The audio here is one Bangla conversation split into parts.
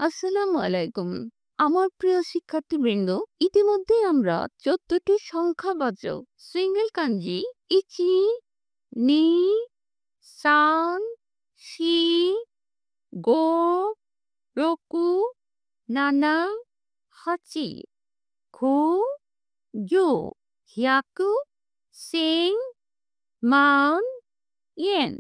আসসালামু আলাইকুম। আমার প্রিয় শিক্ষার্থীবৃন্দ, ইতিমধ্যেই আমরা ১৪টি সংখ্যাবাচক সিঙ্গেল কাঞ্জি ইচি, নি, সান, শি, গো, রোকু, নানা, হাচি, খু, জু, হিয়াকু, সিং, মান, ইয়েন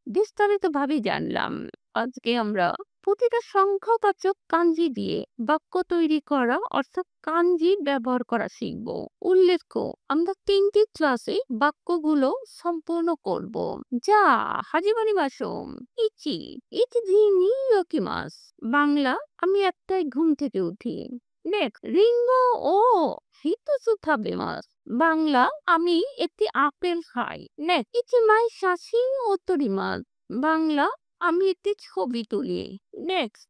বিস্তারিতভাবে জানলাম। আজকে আমরা প্রতিটা সংখ্যাবাচক কাঞ্জি দিয়ে বাক্য তৈরি করা অর্থাৎ কাঞ্জি ব্যবহার করা শিখব। উল্লেখ্য, আমরা ৩টি ক্লাসে বাক্যগুলো সম্পূর্ণ করব। যা হাজিবানি মাসুম ইচি ইচি ঝিনি মাস বাংলা আমি একটাই ঘুম থেকে উঠি। নেক্সট রিঙ্গো ও হিতোসুথাবে মাস বাংলা আমি একটি আপেল খাই। নেক্সট ইচিমাই শাসি ওতরিমাস বাংলা আমি একটি ছবি তুলি। নেক্সট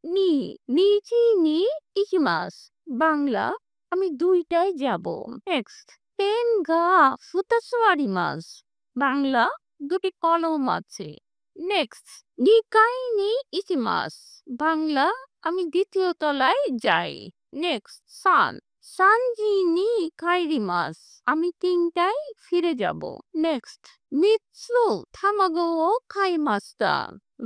নিচি নি ইকিমাস বাংলা আমি দুইটায় যাব। নেক্সট পেন গা ফুতাসুয়ারিমাস বাংলা দুটি কলম আছে। নেক্সট নিকাই নি ইকিমাস বাংলা আমি দ্বিতীয় তলায় যাই। নেক্সট সানজি নি কাইরিমাস আমি ৩টায় ফিরে যাব। নেক্সট মিৎসু থামাগো ও খাইমাস্তা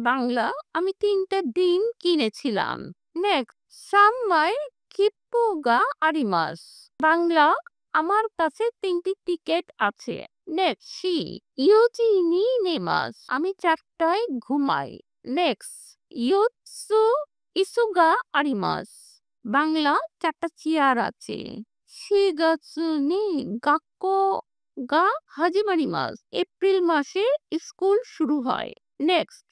বাংলা আমি ৩টা ডিম কিনেছিলাম। নেক্সট সাম্মাই কিপ্পুগা আরিমাস বাংলা আমার কাছে ৩টি টিকিট আছে। নেক্সট ইউজি নি নেমাস আমি 4টায় ঘুমাই। নেক্সট ইউৎসু ইসুগা আরিমাস বাংলা 4টা চেয়ার আছে। শিগাৎসু নি গাক্কো গা হাজিমারিমাস এপ্রিল মাসে স্কুল শুরু হয়। নেক্সট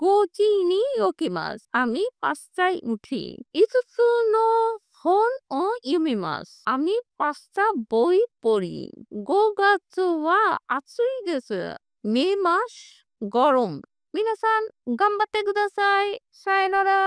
গোজি নি ওকিমাস আমি 5টায় উঠি। ইসুসু নো হন ও ইউমিমাস আমি 5টা বই পড়ি। গোগাৎসু ওয়া আৎসুই দেসু মে মাস গরম। মিনাসান গাম্বাতে কুদাসাই। সায়োনারা।